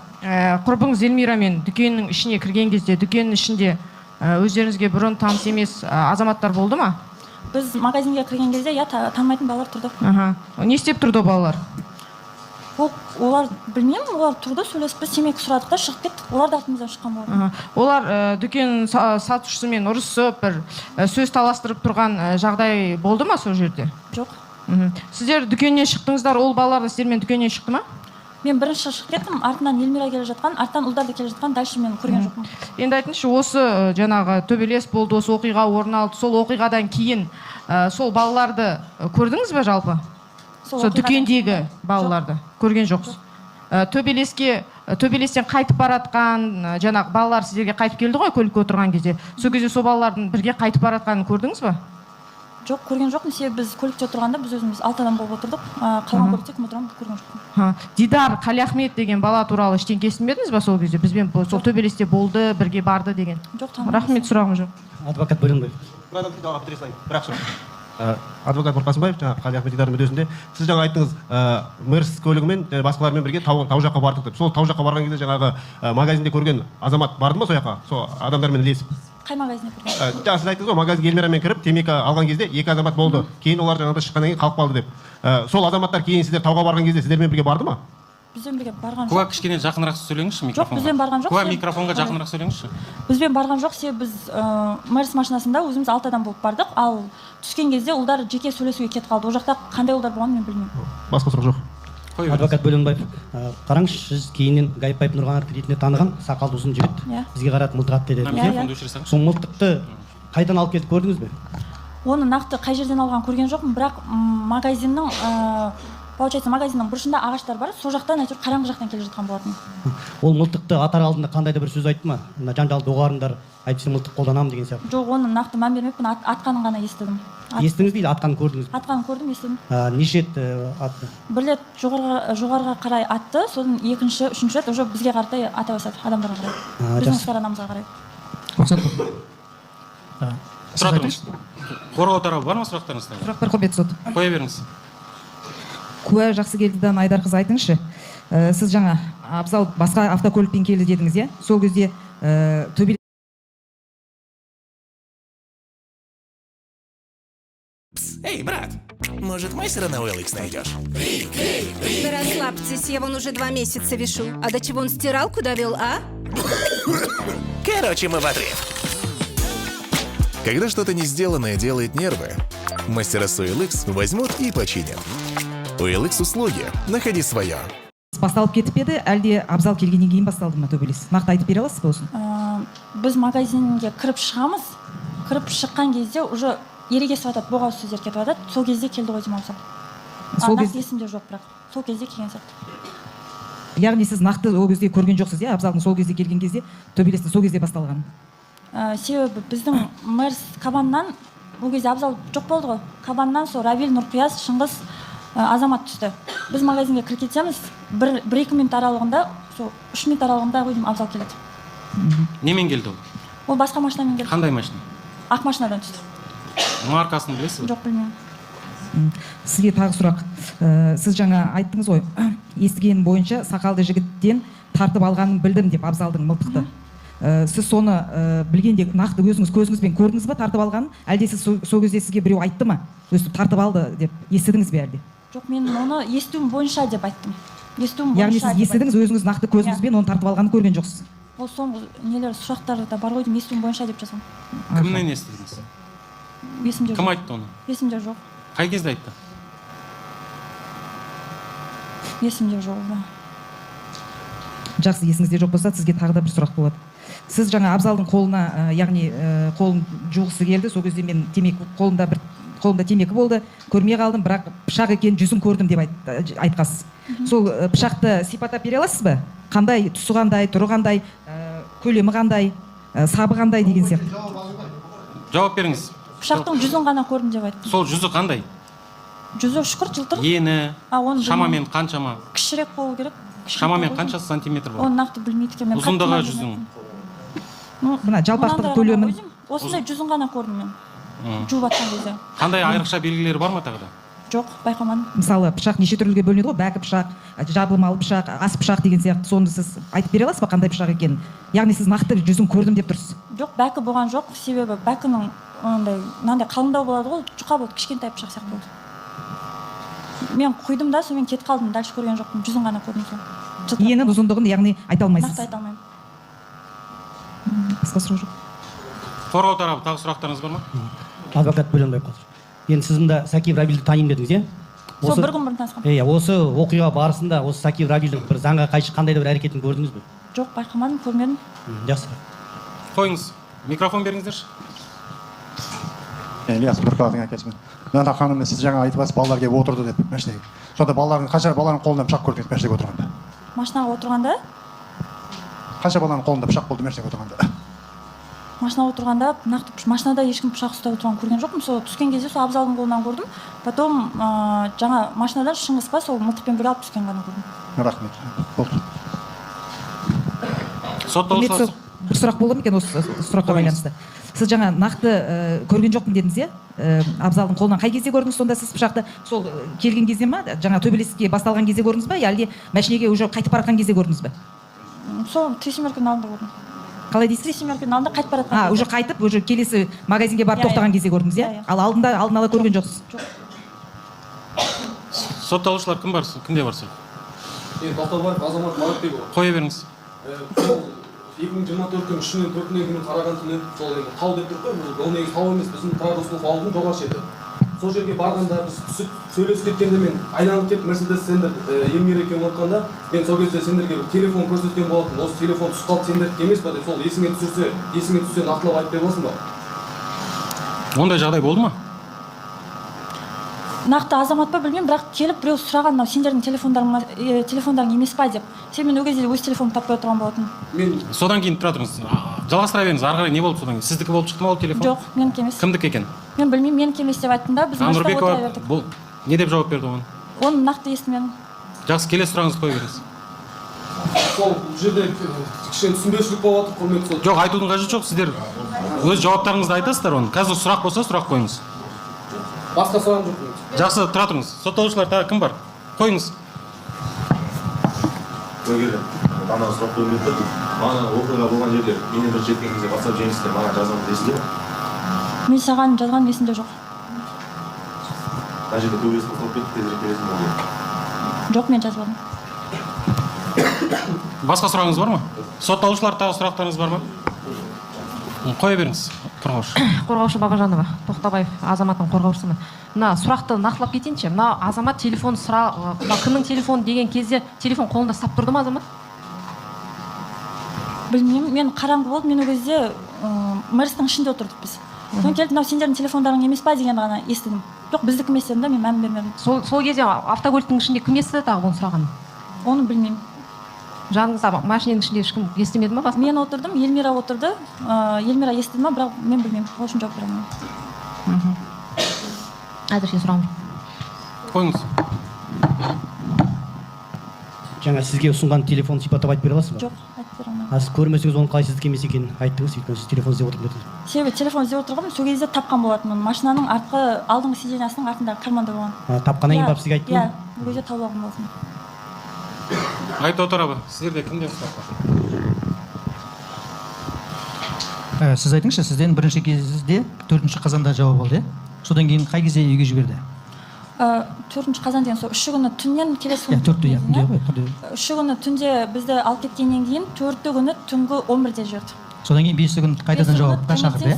құрбыңыз Эльмирамен дүкеннің ішіне кірген кезде, дүкеннің ішінде өздеріңізге бұрын таныс емес азаматтар болды ма? Біз магазинге кірген кезде, танымайтын балалар тұрды. Не істеп тұрды балалар? Олар білмеймін, олар тұрды, сөйлесіп біз темекі сұрадық та шығып кеттік. Олар да артымыздан шыққан болатын. Олар дүкен сатушысымен ұрысып, бір сөз таластырып тұрған жағдай болды ма сол жерде? Жоқ. Сіздер дүкеннен шықтыңыздар, ол балалар да сіздермен дүкеннен шықты ма? Мен бірінші шығып кеттім, артынан Эльмира келе жатқан, арттан ұлдар да келе жатқан, дальше мен көрген жоқпын. Енді айтыңызшы, осы жаңағы төбелес болды, осы оқиға орын алды, сол оқиғадан кейін сол балаларды көрдіңіз бе жалпы? Сол дүкендегі балаларды көрген жоқсыз. Төбелестен қайтып баратқан жаңағы балалар сіздерге қайтып келді ғой көлікке отырған кезде. Сол кезде сол балалардың бірге қайтып баратқанын көрдіңіз бе? Жоқ, көрген жоқпын. Себебі біз көлікте отырғанда біз өзіміз 6 адам болып отырдық. Қалған көлікте кім отырғанын көрген жоқпын. Дидар Қали Ахмет деген бала туралы ештеңе естімедіңіз ба сол кезде? Бізбен сол төбелесте болды, бірге барды деген. Жоқ, танымаймын. Рахмет, сұрағым жоқ. Адвокат Бөлінбаев. Адвокат Нұрқасымбаев, Қали Ахмет Дидарының мүддесінде. Сіз жаңа айттыңыз, Мерс көлігімен басқалармен бірге тау жаққа бардық деп. Сол тау жаққа барған кезде жаңағы магазинде көрген азамат барды ма сол жаққа? Сол адамдармен ілесіп? Қай магазинде көрген? Сіз айттыңыз ғой, магазинге Эльмирамен кіріп, темекі алған кезде 2 азамат болды. Кейін олар жаңағыда шыққаннан кейін қалып қалды деп. Сол азаматтар кейін сіздер тауға барған кезде сіздермен бірге барды ма? Бізбен бірге барған жоқ. Куә кішкене жақынырақ сөйлеңізші микрофонға. Жоқ, бізбен барған жоқ. Куә микрофонға жақынырақ сөйлеңізші. Бізбен барған жоқ, себебі біз Мерс машинасында өзіміз 6 адам болып бардық, ал түскен кезде ұлдар жеке сөйлесуге кетіп қалды. Ол жақта қандай ұлдар болғанын мен білмеймін. Басқа сұрақ жоқ. Адвокат Бөлінбаев. Қараңызшы, сіз кейіннен Гайыпбаев Нұрғанов ретінде таныған сақалды ұзын жігіт. Бізге қарап мылтық атты деді. Сол мылтықты қайдан алып келіп көрдіңіз бе? Оны нақты қай жерден алған көрген жоқпын, бірақ магазиннің получается магазиннің бұрышында ағаштар бар, сол жақтан әйтеуір қараңғы жақтан келе жатқан болатын. Ол мылтықты атар алдында қандай да бір сөз айтты ма? Мына жанжалды доғарыңдар, әйтпесе мылтық қолданамын деген сияқты. Жоқ, оны нақты мән бермеппін, атқанын ғана естідім. Естіңіз дейді, атқанын көрдіңіз бе? Атқанын көрдім, естідім. Неше рет атты? Бір рет жоғарыға қарай атты, содан екінші, үшінші рет уже бізге қарай ата бастады, адамдарға қарай. Біздің старанамызға қарай. Сұрақ тұрыңыз. Қорғау тарабы бар ма сұрақтарыңызда? Сұрақтар қойып сот. Қоя беріңіз. Куә Жақсыгелдіден Айдар қызы айтыңызшы, сіз жаңа Абзал басқа автокөлікпен келді дедіңіз, иә? Сол кезде төбелес. Эй, брат, может, мастера на OLX найдешь? Да расслабьтесь, я вон уже 2 месяца вешу. А до чего он стиралку довел, а? Короче, мы в отрыв. Когда что-то не сделанное делает нервы, мастера с OLX возьмут и починят. OLX услуги. Находи свое. Басталып кетіп еді, әлде Абзал келгеннен кейін басталды ма төбелес? Нақты айтып бере аласыз ба осын? Біз магазинге кіріп шығамыз. Кіріп шыққан кезде уже ерегесіп атады, боғауыз сөздер кетіп атады. Сол кезде келді ғой деймін Абзал. Нақты есімде жоқ, бірақ сол кезде келген сияқты. Яғни сіз нақты ол кезде көрген жоқсыз, иә? Абзалдың сол кезде келген кезде төбелестің сол кезде басталған. себебі біздің мэрс кабаннан ол кезде абзал жоқ болды ғой. Кабаннан сол Равиль, Нұрқияс, Шыңғыс, Азамат түсті. Біз магазинге кіріп кетсеміз, 1-2 минут аралығында, сол 3 минут аралығында өзім абзал келеді. Немен келді ол? Ол басқа машинамен келді. Қандай машина? Ақ машинадан түсті. Маркасын білесіз бе? Жоқ, білмеймін. Сізге тағы сұрақ. Сіз жаңа айттыңыз ғой, естігенім бойынша сақалды жігіттен тартып алғанын білдім деп абзалдың мылтықты. Сіз соны білгенде нақты өзіңіз көзіңізбен көрдіңіз ба тартып алғанын, әлде сіз сол кезде сізге біреу айтты ма? Өстіп тартып алды деп естідіңіз бе әлде? Жоқ, мен оны естуім бойынша деп айттым. Яғни сіз естідіңіз, өзіңіз нақты көзіңізбен оны тартып алғанын көрген жоқсыз. Ол соңғы нелер сұрақтары да бар ғой деймін, естуім бойынша деп жазған. Кімнен естідіңіз? Есімде жоқ. Кім айтты оны? Есімде жоқ. Қай кезде айтты? Есімде жоқ. Жақсы, есіңізде жоқ болса, сізге тағы да бір сұрақ болады. Сіз жаңа абзалдың қолына, яғни қолын жуғысы келді, сол кезде мен қолымда темекі болды, көрмей қалдым, бірақ пышақ екен жүзін көрдім деп айтқасыз. Сол пышақты сипаттап бере аласыз ба? Қандай, түсі қандай, түрі қандай, көлемі қандай, сабы қандай деген сияқты. Жауап беріңіз. Пышақтың жүзін ғана көрдім деп айттым. Сол жүзі қандай? Жүзі шұқыр, жылтыр. Ені, шамамен қаншама? Кішірек болу керек. Шамамен қанша сантиметр болады? Оны нақты білмейді екен. Ұзындығы жүзің? Мына жалпақтың көлемін. Осындай жүзін ғана көрдім мен. Жуып атқан кезде. Қандай айрықша белгілері бар ма тағы да? Жоқ, байқамадым. Мысалы, пышақ неше түрліге бөлінеді ғой? Бәкі пышақ, жабылмалы пышақ, ас пышақ деген сияқты. Соны сіз айтып бере аласыз ба қандай пышақ екенін? Яғни сіз нақты жүзін көрдім деп тұрсыз. Жоқ, бәкі болған жоқ. Себебі бәкінің мынандай қалыңдау болады ғой, жұқа болды, кішкентай пышақ сияқты болды. Мен құйдым да, сонымен кетіп қалдым, дальше көрген жоқпын, жүзін ғана көрдім сол. Енің ұзындығын яғни айта алмайсыз. Нақты айта алмаймын. Басқа сұрақ жоқ. Қорғау тарапы тағы сұрақтарыңыз бар ма? Адвокат Бөленбаев қазір. Енді сіз мында Сакиев Равильді танимын дедіңіз, иә? Сол бір күн бұрын танысқам. Иә, осы оқиға барысында осы Сакиев Равильдің бір заңға қайшы қандай да бір әрекетін көрдіңіз бе? Жоқ, байқамадым, көрмедім. Жақсы. Қойыңыз, микрофон беріңіздерші. Ильяс Нұрқағатың әкесімін. Нана ханым, сіз жаңа айтып жатсыз, балалар келіп отырды деп мәшінеге. Сонда қанша балалардың қолында пышақ көрдіңіз мәшінеге отырғанда? Машинаға отырғанда? Қанша балалардың қолында пышақ болды мәшінеге отырғанда? Машинаға отырғанда, нақты машинада ешкім пышақ ұстап отырған көрген жоқпын. Сол түскен кезде сол абзалдың қолынан көрдім. Потом жаңа машинадан Шыңғыс па сол мылтықпен бір алып түскен ғана көрдім. Рахмет. Болды. Сотталушылар. Бір сұрақ болды ма екен осы сұраққа байланысты? Сіз жаңа нақты көрген жоқпын дедіңіз, иә? Абзалдың қолынан қай кезде көрдіңіз сонда сіз пышақты? Сол келген кезде ма? Жаңа төбелеске басталған кезде көрдіңіз ба? Әлде машинеге уже қайтып бара жатқан кезде көрдіңіз ба? Сол 3-7 алдында көрдім. Қалай дейсіз? 3-7 алдында қайтып бара жатқан. Уже қайтып, уже келесі магазинге барып тоқтаған кезде көрдіңіз, иә? Ал алдын ала көрген жоқсыз? Сотталушылар кім бар? Кімде бар сұрақ? Балтабаев Азамат Маратбекұлы. Қоя беріңіз. 2024-тің 3-нен 4-не күні қараған түні сол енді тау деп тұр ғой, ол негізі тау емес, біздің Традосов ауылдың жоғары шеті. Сол жерге барғанда біз түсіп сөйлесіп кеткенде мен айналып кетіп Мерседес сендер Елмира екеуін отқанда, мен сол кезде сендерге телефон көрсеткен болатын, осы телефон түсіп қалды сендердікі емес па деп, сол есіңе түссе нақтылап айтып бере аласың ба? Ондай жағдай болды ма? Нақты Азамат па білмеймін, бірақ келіп біреу сұраған, мынау сендердің телефондарың емес па деп. Мен ол кезде өз телефонымды таппай отырған болатын. Содан кейін тұра тұрыңыз. Жалғастыра беріңіз. Ары қарай не болды содан кейін? Сіздікі болып шықты ма ол телефон? Жоқ, менікі емес. Кімдікі екен? Мен білмеймін, менікі емес деп айттым да, біз машинаға отыра бердік. Нұрбекова не деп жауап берді оған? Оны нақты естімедім. Жақсы, келесі сұрағыңызды қоя беріңіз. Сол жерде кішкене түсінбеушілік болып жатыр, құрметті сот. Жоқ, айтудың қажеті жоқ. Сіздер өз жауаптарыңызды айтасыздар оны. Қазір сұрақ болса сұрақ қойыңыз. Басқа сұрағым жоқ. Жақсы, тұра тұрыңыз. Сотталушылар тағы кім бар? Қойыңыз. Ана сұрақ қойып еді. Ана оқиға болған жерде менен бір жеткен кезде WhatsApp желісінде маған жазған дейсіздер? Мен саған жазған есімде жоқ. Қай жерде төбелес қосылып кетті, тезірек келесің бе? Жоқ, мен жазбадым. Басқа сұрағыңыз бар ма? Сотталушылар тағы сұрақтарыңыз бар ма? Қоя беріңіз, қорғаушы. Қорғаушы Бабажанова, Тоқтабаев Азаматтың қорғаушысымын. Мына сұрақты нақтылап кетейінші. Мына Азамат телефон кімнің телефоны деген кезде телефон қолында ұстап тұрды ма Азамат? Білмеймін, мен қараңғы болды, мен ол кезде мэрстің ішінде отырдық біз. Содан келіп, мынау сендердің телефондарың емес па деген ғана естідім. Жоқ, біздікі емес дедім да, мен мән бермедім. Сол кезде автокөліктің ішінде кім естіді тағы оны сұрағанын? Оны білмеймін. жаныңызда машинаның ішінде ешкім естімеді ма басқа? Мен отырдым, Эльмира отырды. Эльмира естіді ма, бірақ мен білмеймін. Ол үшін жауап бере алмаймын. Әзірше сұрағым жоқ. Қойыңыз. Жаңа сізге ұсынған телефон сипаттап айтып бере аласыз ба? Жоқ, айтып бере алмаймын. Сіз көрмесеңіз оның қалай сіздікі емес екенін айттыңыз, өйткені сіз телефон іздеп отырдым дедіңіз. Себебі телефон іздеп отырғанмын, сол кезде тапқан болатынмын. Машинаның алдыңғы сиденьясының артындағы карманда болған. Тапқаннан кейін барып сізге айтты ма? Иә, ол кезде тауып алған болатын. Айтып отыр абы. Сіздерде кімден сұрақ бар? Сіз айтыңызшы, сізден бірінші кезде 4 қазанда жауап алды, содан кейін қай кезде үйге жіберді? 4 қазан деген сол 3 күні түннен келесі күні. 4-ті, иә, күнде ғой. 3 күні түнде бізді алып кеткеннен кейін 4 күні түнгі 11-де жіберді. Содан кейін 5 күн қайтадан жауапқа шақырды, иә?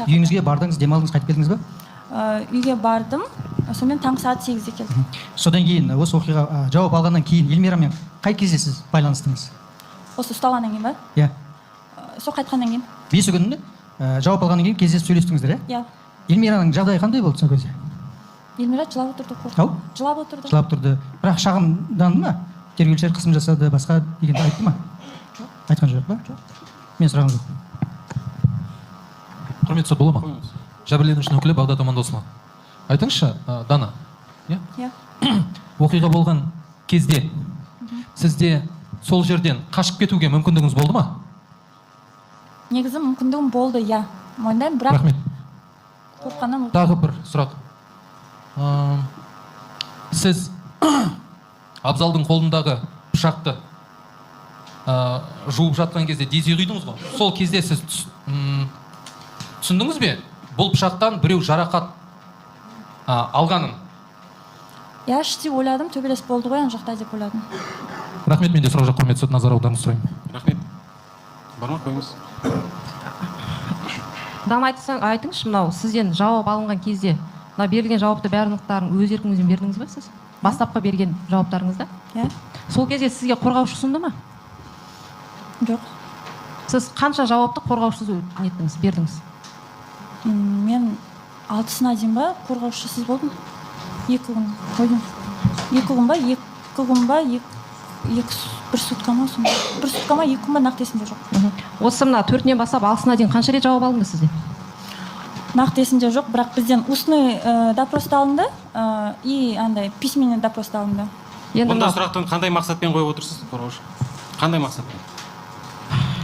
Үйіңізге бардыңыз, демалдыңыз, қайтып келдіңіз ба? Үйге бардым, сонымен таңғы сағат 8-де келдім. Содан кейін осы оқиға жауап алғаннан кейін Эльмирамен қай кезде сіз байланыстыңыз? Осы ұсталғаннан кейін ба? Иә. Сол қайтқаннан кейін. 5 күнде жауап алғаннан кейін кездесіп сөйлестіңіздер, иә? Иә. Эльмираның жағдайы қандай болды сол кезде? Эльмира жылап отырды, Ау? жылап отырды. Жылап тұрды. Бірақ шағымданды ма? Тергеушілер қысым жасады, басқа дегенді айтты ма? Жоқ. Айтқан жоқ па? Жоқ. Мен сұрағым жоқ. Құрметті сот, бола ма? Жәбірленушінің өкілі Бағдат Амандосұлы. Айтыңызшы, Дана, иә? Иә. Оқиға болған кезде сізде сол жерден қашып кетуге мүмкіндігіңіз болды ма? Негізі мүмкіндігім болды, иә. Мойындаймын, бірақ Рахмет. қорыққаннан Тағы бір сұрақ. Сіз Абзалдың қолындағы пышақты жуып жатқан кезде дези құйдыңыз ғой. Сол кезде сіз түсіндіңіз бе? Бұл пышақтан біреу жарақат алғанын. Иә, іштей ойладым, төбелес болды ғой, ана жақта деп ойладым. Рахмет, менде сұрақ жоқ, құрметті сот, назар аударуыңызды сұраймын. Рахмет. Бар ма, қойыңыз. Дана айтыңызшы, мынау сізден жауап алынған кезде мына берілген жауапты барлықтарын өз еркіңізбен бердіңіз ба сіз? Бастапқы берген жауаптарыңызда? Иә. Сол кезде сізге қорғаушы ұсынды ма? Жоқ. Сіз қанша жауапты қорғаушысыз неттіңіз, бердіңіз? Мен 6-сына дейін ба қорғаушысыз болдым. 2 күн қойдым. 2 күн ба, 2 күн ба, 1 сутка ма, сонда. 1 сутка ма, 2 күн ба, нақты есімде жоқ. Осы мына 4-нен бастап 6-сына дейін қанша рет жауап алынды сізден? Нақты есімде жоқ, бірақ бізден устный допроста алынды и андай письменный допроста алынды. Бұндай сұрақтан қандай мақсатпен қойып отырсыз, қорғаушы? Қандай мақсатпен?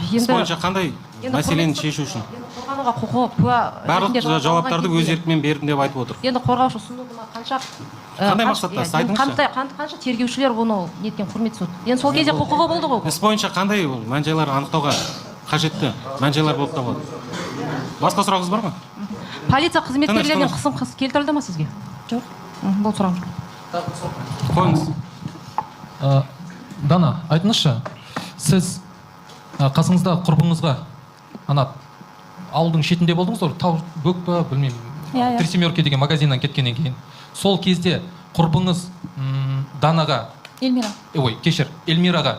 Сіз бойынша қандай мәселені шешу үшін? Қорғануға құқығы куә барлық жауаптарды өз еркімен бердім деп айтып отыр. Енді қорғаушы ұсынуы ма қанша? Қандай мақсатта? Сіз айтыңызшы. Қанша тергеушілер оны неткен, құрметті сот? Енді сол кезде құқығы болды ғой. Іс бойынша қандай мән-жайлар анықтауға қажетті мән-жайлар болып табылады? Басқа сұрағыңыз бар ма? Полиция қызметкерлерінен қысым келтірілді ма сізге? Жоқ. Бұл сұрағым. Қойыңыз. Дана, айтыңызшы, сіз қасыңызда құрбыңызға ана ауылдың шетінде болдыңыз ғой, тау бөк па, білмеймін, Три семерки деген магазиннан кеткеннен кейін. Сол кезде құрбыңыз Данаға, Эльмираға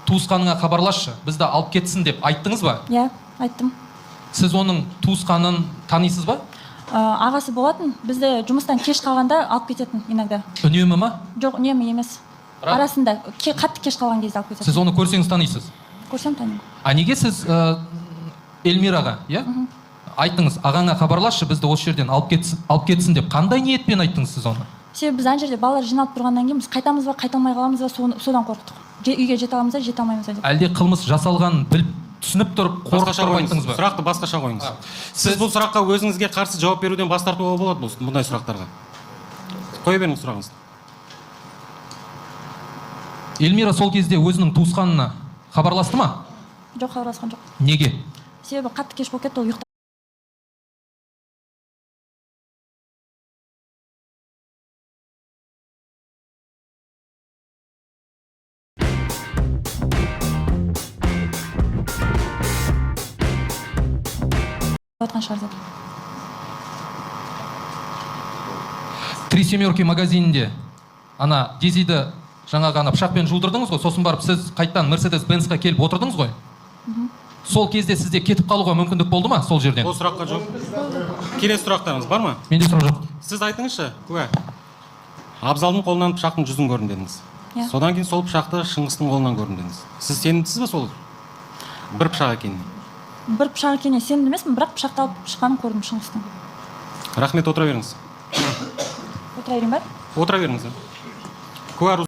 туысқаныңа хабарласшы, бізді алып кетсін деп айттыңыз ба? Иә, айттым. Сіз оның туысқанын танисыз ба? Ағасы болатын, бізді жұмыстан кеш қалғанда алып кететін иногда. Үнемі ма? Жоқ, үнемі емес. Арасында қатты кеш қалған кезде алып кететін. Сіз оны көрсеңіз танисыз? Көрсем танимын. А неге сіз Эльмираға, иә? Айттыңыз, ағаңа хабарласшы, бізді осы жерден алып кетсін деп. Қандай ниетпен айттыңыз сіз оны? Себебі біз ана жерде балалар жиналып тұрғаннан кейін біз қайтамыз ба, қайта алмай қаламыз ба, содан қорықтық. Үйге жете аламыз ба, жете алмаймыз ба деп. Әлде қылмыс жасалғанын біліп түсініп тұрып қорқып тұрып айттыңыз ба? Сұрақты басқаша қойыңыз. Сіз бұл сұраққа өзіңізге қарсы жауап беруден бас тартуға болады бұндай сұрақтарға. Қоя беріңіз сұрағыңызды. Эльмира сол кезде өзінің туысқанына хабарласты ма? Жоқ, хабарласқан жоқ. Неге? Себебі қатты кеш болып кетті, ол ұйықтап. Три семерки магазинінде ана Дезиді жаңағы ана пышақпен жудырдыңыз ғой, сосын барып сіз қайттан Мерседес Бенцқа келіп отырдыңыз ғой. Сол кезде сізде кетіп қалуға мүмкіндік болды ма сол жерден? Ол сұраққа жоқ. Келесі сұрақтарыңыз бар ма? Менде сұрақ жоқ. Сіз айтыңызшы, куә. Абзалдың қолынан пышақтың жүзін көрдім дедіңіз. Иә. Содан кейін сол пышақты Шыңғыстың қолынан көрдім дедіңіз. Сіз сенімдісіз бе сол бір пышақ екеніне? Бір пышақ екеніне сенімді емеспін, бірақ пышақты алып шыққанын көрдім Шыңғыстың. Рахмет, отыра беріңіз. Отыра берейін ба? Отыра беріңіз. Куә